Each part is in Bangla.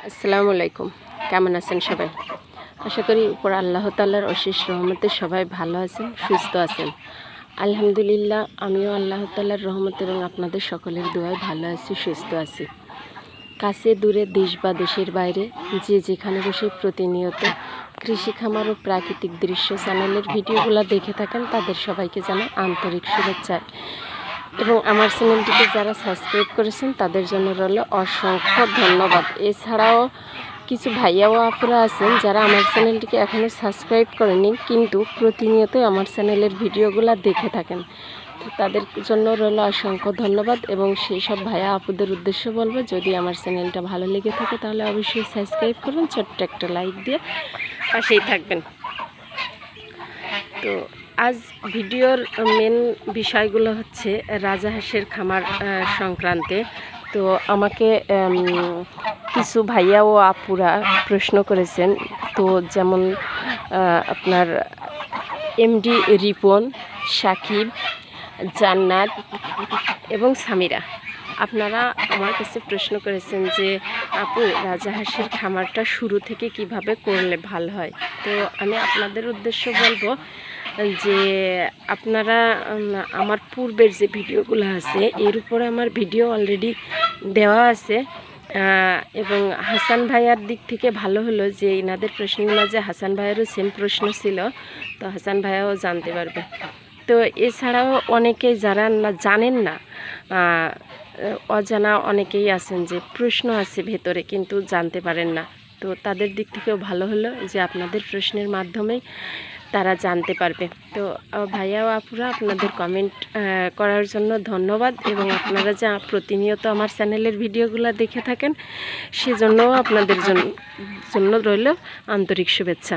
আসসালামু আলাইকুম। কেমন আছেন সবাই? আশা করি উপর আল্লাহ তাআলার অশেষ রহমতে সবাই ভালো আছেন, সুস্থ আছেন। আলহামদুলিল্লাহ, আমিও আল্লাহ তাআলার রহমত এবং আপনাদের সকলের দোয়ায় ভালো আছি, সুস্থ আছি। কাছে দূরে, দেশ বা দেশের বাইরে যে যেখানে বসে প্রতিনিয়ত কৃষি খামার ও প্রাকৃতিক দৃশ্য চ্যানেলের ভিডিওগুলো দেখে থাকেন, তাদের সবাইকে জানাই আন্তরিক শুভেচ্ছা। এবং আমার চ্যানেলটিকে যারা সাবস্ক্রাইব করেছেন তাদের জন্য রইল অসংখ্য ধন্যবাদ। এছাড়াও কিছু ভাইয়া ও আপুরা আছেন যারা আমার চ্যানেলটিকে এখনও সাবস্ক্রাইব করেনি, কিন্তু প্রতিনিয়ত আমার চ্যানেলের ভিডিওগুলো দেখে থাকেন। তো তাদের জন্য রইল অসংখ্য ধন্যবাদ। এবং সেই সব ভাইয়া আপুদের উদ্দেশ্য বলবো, যদি আমার চ্যানেলটা ভালো লেগে থাকে তাহলে অবশ্যই সাবস্ক্রাইব করবেন, ছোট্ট একটা লাইক দিয়ে পাশেই থাকবেন। তো আজ ভিডিওর মেন বিষয়গুলো হচ্ছে রাজাহাঁসের খামার সংক্রান্তে। তো আমাকে কিছু ভাইয়া ও আপুরা প্রশ্ন করেছেন। তো যেমন আপনার এমডি রিপন, সাকিব, জান্নাত এবং সামিরা, আপনারা আমার কাছে প্রশ্ন করেছেন যে আপু, রাজাহাঁসের খামারটা শুরু থেকে কিভাবে করলে ভালো হয়। তো আমি আপনাদের উদ্দেশ্য বলবো যে আপনারা আমার পূর্বের যে ভিডিওগুলো আছে এর উপরে আমার ভিডিও অলরেডি দেওয়া আছে। এবং হাসান ভাইয়ার দিক থেকে ভালো হলো যে এনাদের প্রশ্নের মাঝে হাসান ভাইয়ারও সেম প্রশ্ন ছিল, তো হাসান ভাইয়াও জানতে পারবে। তো এছাড়াও অনেকে যারা জানেন না, অজানা অনেকেই আছেন যে প্রশ্ন আছে ভেতরে কিন্তু জানতে পারেন না, তো তাদের দিক থেকেও ভালো হলো যে আপনাদের প্রশ্নের মাধ্যমেই তারা জানতে পারবে। তো ভাইয়া ও আপুরা, আপনাদের কমেন্ট করার জন্য ধন্যবাদ। এবং আপনারা যা প্রতিনিয়ত আমার চ্যানেলের ভিডিওগুলো দেখে থাকেন সেজন্যও আপনাদের জন্য রইল আন্তরিক শুভেচ্ছা।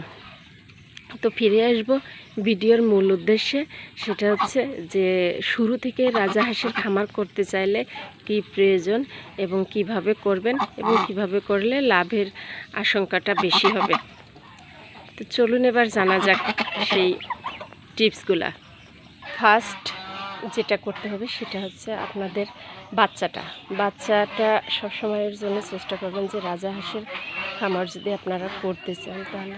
তো ফিরে আসব ভিডিওর মূল উদ্দেশ্যে, সেটা হচ্ছে যে শুরু থেকে রাজাহাঁসের খামার করতে চাইলে কি প্রয়োজন এবং কিভাবে করবেন এবং কিভাবে করলে লাভের আশঙ্কাটা বেশি হবে। তো চলুন এবার জানা যাক সেই টিপসগুলা। ফার্স্ট যেটা করতে হবে সেটা হচ্ছে আপনাদের বাচ্চাটা সবসময়ের জন্য চেষ্টা করবেন যে রাজাহাঁসের খামার যদি আপনারা করতে চান তাহলে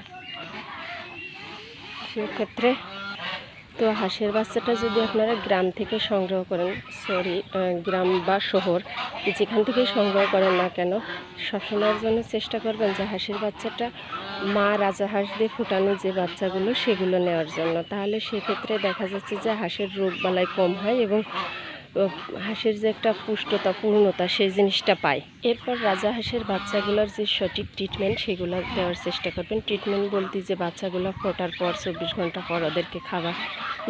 সেক্ষেত্রে তো হাঁসের বাচ্চাটা যদি আপনারা গ্রাম থেকে সংগ্রহ করেন, গ্রাম বা শহর যেখান থেকে সংগ্রহ করেন না কেন, সবসময়ের জন্য চেষ্টা করবেন যে হাঁসের বাচ্চাটা মা রাজাহাঁস দিয়ে ফুটানো যে বাচ্চাগুলো সেগুলো নেওয়ার জন্য। তাহলে সেক্ষেত্রে দেখা যাচ্ছে যে হাঁসের রোগ বালাই কম হয় এবং হাঁসের যে একটা পুষ্টতা, পূর্ণতা, সেই জিনিসটা পায়। এরপর রাজাহাঁসের বাচ্চাগুলোর যে সঠিক ট্রিটমেন্ট সেগুলো দেওয়ার চেষ্টা করবেন। ট্রিটমেন্ট বলতে যে বাচ্চাগুলো ফোটার পর 24 ঘন্টা পর ওদেরকে খাবার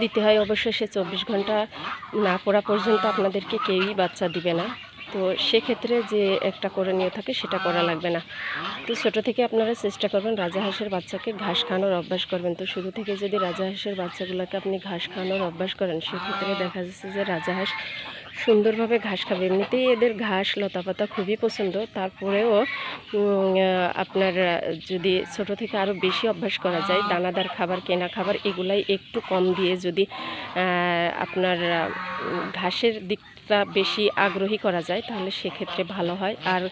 দিতে হয়। অবশ্যই সে 24 ঘন্টা না পড়া পর্যন্ত আপনাদেরকে কেউই বাচ্চা দিবে না। তো সেক্ষেত্রে যে একটা করণীয় থাকে সেটা করা লাগবে না। তো ছোটো থেকে আপনারা চেষ্টা করবেন রাজাহাঁসের বাচ্চাকে ঘাস খাওয়ানোর অভ্যাস করবেন। তো শুরু থেকে যদি রাজাহাঁসের বাচ্চাগুলোকে আপনি ঘাস খাওয়ানোর অভ্যাস করেন, সেক্ষেত্রে দেখা যাচ্ছে যে রাজাহাঁস সুন্দরভাবে ঘাস খাবে। এমনিতেই এদের ঘাস লতাপাতা খুবই পছন্দ, তারপরেও আপনার যদি ছোট থেকে আরও বেশি অভ্যাস করা যায়, দানাদার খাবার, কেনা খাবার এগুলাই একটু কম দিয়ে যদি আপনার ঘাসের দিকটা বেশি আগ্রহী করা যায় তাহলে সেক্ষেত্রে ভালো হয়। আর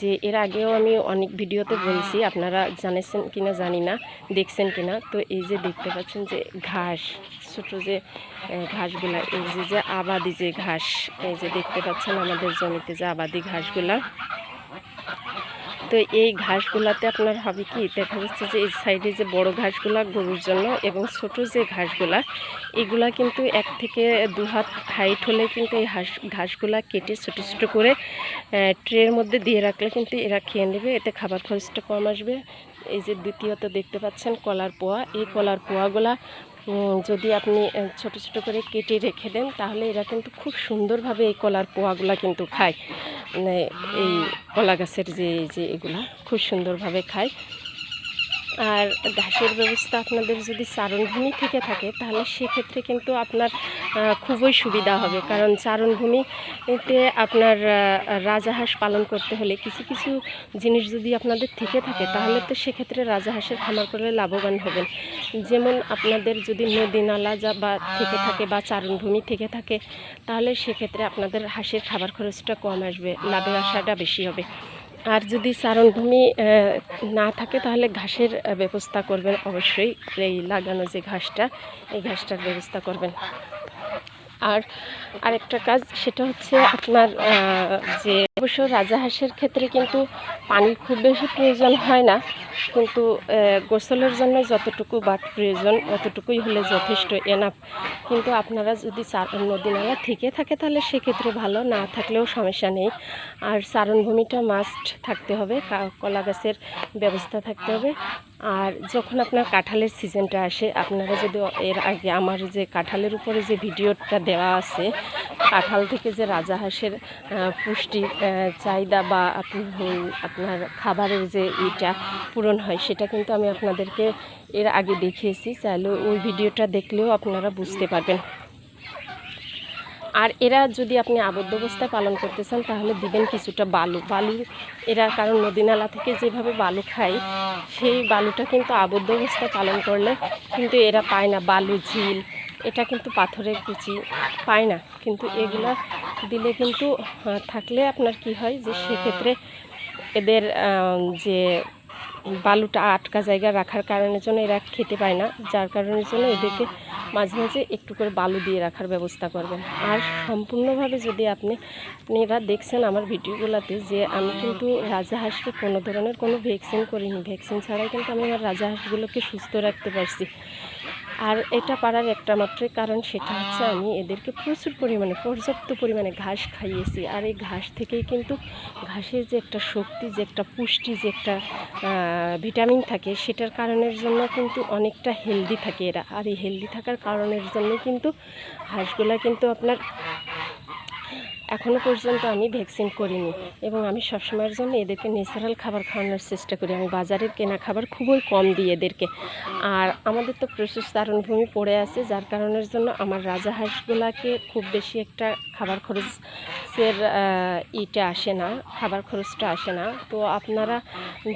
যে এর আগেও আমি অনেক ভিডিওতে বলছি, আপনারা জানেছেন কিনা জানি না, দেখছেন কিনা। তো এই যে দেখতে পাচ্ছেন যে ঘাস, ছোটো যে ঘাসগুলা, এই যে আবাদি যে ঘাস, এই যে দেখতে পাচ্ছেন আমাদের জমিতে যে আবাদি ঘাসগুলা, তো এই ঘাসগুলাতে আপনার হবে কি, দেখা যাচ্ছে যে এই সাইডে যে বড় ঘাসগুলা গরুর জন্য এবং ছোট যে ঘাসগুলা, এগুলা কিন্তু 1 থেকে 2 হাত হাইট হলে কিন্তু এই ঘাসগুলা কেটে ছোটো ছোটো করে ট্রের মধ্যে দিয়ে রাখলে কিন্তু এরা খেয়ে নেবে, এতে খাবার খরচটা কম আসবে। এই যে দ্বিতীয়ত দেখতে পাচ্ছেন কলার পোয়া, এই কলার পোয়াগুলা যদি আপনি ছোট ছোট করে কেটে রেখে দেন তাহলে এরা কিন্তু খুব সুন্দরভাবে এই কলার পোয়াগুলা কিন্তু খায়। মানে এই কলা গাছের যে এগুলা খুব সুন্দরভাবে খায়। আর ঘাসের ব্যবস্থা আপনাদের যদি চারণভূমি থেকে থাকে তাহলে সেক্ষেত্রে কিন্তু আপনার খুবই সুবিধা হবে, কারণ চারণভূমিতে আপনার রাজাহাঁস পালন করতে হলে কিছু কিছু জিনিস যদি আপনাদের থেকে থাকে তাহলে তো সেক্ষেত্রে রাজাহাঁসের খামার করলে লাভবান হবেন। যেমন আপনাদের যদি নদী নালা বা থেকে থাকে বা চারণভূমি থেকে থাকে তাহলে সেক্ষেত্রে আপনাদের হাঁসের খাবার খরচটা কম আসবে, লাভের আশাটা বেশি হবে। আর যদি চারণভূমি না থাকে তাহলে ঘাসের ব্যবস্থা করবেন অবশ্যই। এই লাগানো যে ঘাসটা, এই ঘাসটার ব্যবস্থা করবেন। আর আরেকটা কাজ, সেটা হচ্ছে আপনার যে অবশ্য রাজাহাঁসের ক্ষেত্রে কিন্তু পানির খুব বেশি প্রয়োজন হয় না, কিন্তু গোসলের জন্য যতটুকু বাট প্রয়োজন অতটুকুই হলে যথেষ্ট, এনাফ। কিন্তু আপনারা যদি নদী নালা থেকে থাকে তাহলে সেক্ষেত্রে ভালো, না থাকলেও সমস্যা নেই। আর চারণভূমিটা মাস্ট থাকতে হবে, কলা গাছের ব্যবস্থা থাকতে হবে। আর যখন আপনার কাঁঠালের সিজনটা আসে, আপনারা যদি এর আগে আমার যে কাঁঠালের উপরে যে ভিডিওটা দেওয়া আছে, কাঁঠাল থেকে যে রাজাহাঁসের পুষ্টি চাহিদা বা আপনার খাবারের যে ইটা পূরণ হয়, সেটা কিন্তু আমি আপনাদেরকে এর আগে দেখিয়েছি। চাইলে ওই ভিডিওটা দেখলেও আপনারা বুঝতে পারবেন। আর এরা যদি আপনি আবদ্ধ অবস্থায় পালন করতে চান তাহলে দিবেন কিছুটা বালু। এরা কারণ নদী নালা থেকে যেভাবে বালু খায়, সেই বালুটা কিন্তু আবদ্ধ অবস্থায় পালন করলে কিন্তু এরা পায় না। বালু, ঝিল, এটা কিন্তু পাথরের কুচি পায় না। কিন্তু এগুলা দিলে কিন্তু থাকলে আপনার কি হয় যে সেক্ষেত্রে এদের যে বালুটা আটকা জায়গা রাখার কারণের জন্য এরা খেতে পায় না, যার কারণের জন্য এদেরকে মাঝে মাঝে একটু করে বালু দিয়ে রাখার ব্যবস্থা করবেন। আর সম্পূর্ণভাবে যদি আপনারা দেখছেন আমার ভিডিওগুলোতে যে আমি কিন্তু রাজাহাঁসকে কোনো ধরনের কোনো ভ্যাকসিন করিনি, ভ্যাকসিন ছাড়াই কিন্তু আমি আমার রাজাহাঁসগুলোকে সুস্থ রাখতে পারছি। আর এটা পারার একটা মাত্রই কারণ, সেটা হচ্ছে আমি এদেরকে প্রচুর পরিমাণে, পর্যাপ্ত পরিমাণে ঘাস খাইয়েছি। আর এই ঘাস থেকেই কিন্তু ঘাসের যে একটা শক্তি, যে একটা পুষ্টি, যে একটা ভিটামিন থাকে, সেটার কারণের জন্য কিন্তু অনেকটা হেলদি থাকে এরা। আর এই হেলদি থাকার কারণের জন্য কিন্তু হাঁসগুলা কিন্তু আপনার এখনও পর্যন্ত আমি ভ্যাকসিন করিনি, এবং আমি সবসময়ের জন্য এদেরকে ন্যাচারাল খাবার খাওয়ানোর চেষ্টা করি। আমি বাজারের কেনা খাবার খুবই কম দিই এদেরকে। আর আমাদের তো প্রচুর চারণভূমি পড়ে আছে, যার কারণের জন্য আমার রাজাহাঁসগুলাকে খুব বেশি একটা খাবার খরচের ইটা আসে না, খাবার খরচটা আসে না। তো আপনারা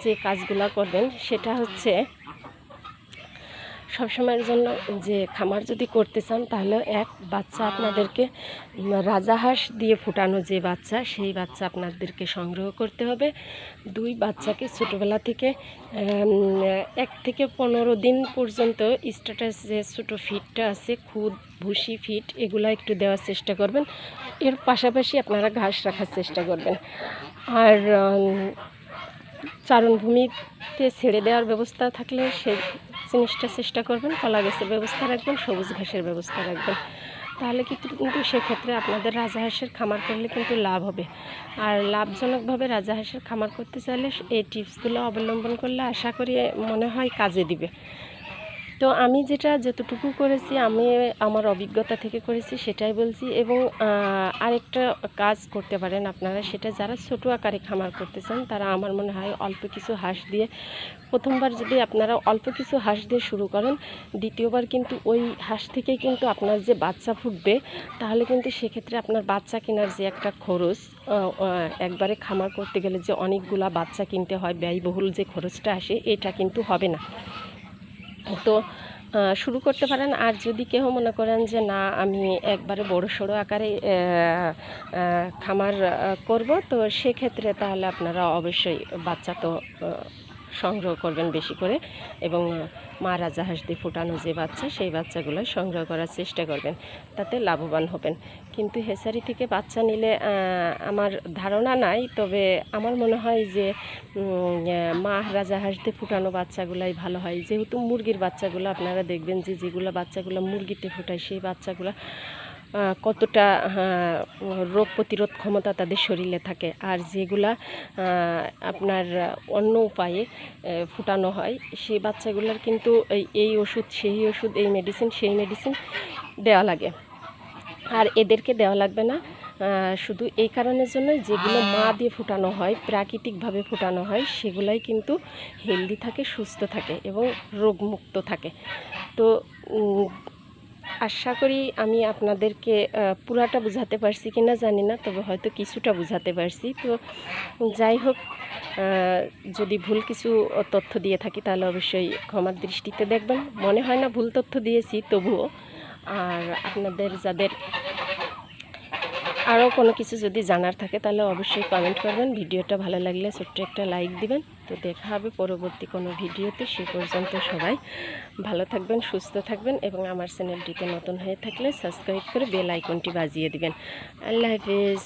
যে কাজগুলা করবেন সেটা হচ্ছে সবসময়ের জন্য যে খামার যদি করতে চান তাহলে এক বাচ্চা আপনাদেরকে রাজাহাঁস দিয়ে ফুটানো যে বাচ্চা, সেই বাচ্চা আপনাদেরকে সংগ্রহ করতে হবে। 2 বাচ্চাকে ছোটোবেলা থেকে 1 থেকে 15 দিন পর্যন্ত স্ট্যাটাস যে ছোটো ফিডটা আছে, খুদ, ভুসি, ফিড, এগুলো একটু দেওয়ার চেষ্টা করবেন। এর পাশাপাশি আপনারা ঘাস রাখার চেষ্টা করবেন। আর চারণভূমিতে ছেড়ে দেওয়ার ব্যবস্থা থাকলে সেই জিনিসটা চেষ্টা করবেন। কলা গাছের ব্যবস্থা রাখবেন, সবুজ ঘাসের ব্যবস্থা রাখবেন, তাহলে কিন্তু সেক্ষেত্রে আপনাদের রাজাহাঁসের খামার করলে কিন্তু লাভ হবে। আর লাভজনকভাবে রাজাহাঁসের খামার করতে চাইলে এই টিপসগুলো অবলম্বন করলে আশা করি মনে হয় কাজে দিবে। তো আমি যতটুকু করেছি, আমি আমার অভিজ্ঞতা থেকে করেছি সেটাই বলছি। এবং আরেকটা কাজ করতে পারেন আপনারা, সেটা যারা ছোটো আকারে খামার করতে চান তারা আমার মনে হয় অল্প কিছু হাঁস দিয়ে, প্রথমবার যদি আপনারা অল্প কিছু হাঁস দিয়ে শুরু করেন, দ্বিতীয়বার কিন্তু ওই হাঁস থেকেই কিন্তু আপনার যে বাচ্চা ফুটবে, তাহলে কিন্তু সেক্ষেত্রে আপনার বাচ্চা কেনার যে একটা খরচ, একবারে খামার করতে গেলে যে অনেকগুলা বাচ্চা কিনতে হয়, ব্যয়বহুল যে খরচটা আসে, এটা কিন্তু হবে না। তো শুরু করতে পারেন। আর যদি কেউ মনে করেন যে না আমি একবারে বড়সড় আকারে খামার করব, তো সেক্ষেত্রে তাহলে আপনারা অবশ্যই বাচ্চা তো সংগ্রহ করবেন বেশি করে, এবং মা রাজাহাঁস দিয়ে ফোটানো যে বাচ্চা, সেই বাচ্চাগুলো সংগ্রহ করার চেষ্টা করবেন, তাতে লাভবান হবেন। কিন্তু হেসারি থেকে বাচ্চা নিলে আমার ধারণা নাই, তবে আমার মনে হয় যে মা রাজাহাঁস দিয়ে ফোটানো বাচ্চাগুলাই ভালো হয়। যেহেতু মুরগির বাচ্চাগুলো আপনারা দেখবেন যে যেগুলো বাচ্চাগুলো মুরগিতে ফোটায়, সেই বাচ্চাগুলো কতটা রোগ প্রতিরোধ ক্ষমতা তাদের শরীরে থাকে। আর যেগুলা আপনার অন্য উপায়ে ফুটানো হয়, সেই বাচ্চাগুলোর কিন্তু এই ওষুধ সেই ওষুধ, এই মেডিসিন সেই মেডিসিন দেওয়া লাগে। আর এদেরকে দেওয়া লাগবে না, শুধু এই কারণের জন্য যেগুলো মা দিয়ে ফোটানো হয়, প্রাকৃতিকভাবে ফোটানো হয়, সেগুলাই কিন্তু হেলদি থাকে, সুস্থ থাকে এবং রোগমুক্ত থাকে। তো আশা করি আমি আপনাদেরকে পুরাটা বোঝাতে পারছি কি না জানি না, তবে হয়তো কিছুটা বোঝাতে পারছি। তো যাই হোক, যদি ভুল কিছু তথ্য দিয়ে থাকি তাহলে অবশ্যই ক্ষমার দৃষ্টিতে দেখবেন। মনে হয় না ভুল তথ্য দিয়েছি তবুও। আর আপনাদের যাদের আরও কোনো কিছু যদি জানার থাকে তাহলে অবশ্যই কমেন্ট করবেন। ভিডিওটা ভালো লাগলে ছোট্ট একটা লাইক দিবেন। তো দেখা হবে পরবর্তী কোনো ভিডিওতে। সে পর্যন্ত সবাই ভালো থাকবেন, সুস্থ থাকবেন এবং আমার চ্যানেলটিতে নতুন হয়ে থাকলে সাবস্ক্রাইব করে বেল আইকনটি বাজিয়ে দিবেন। আল্লাহ হাফেজ।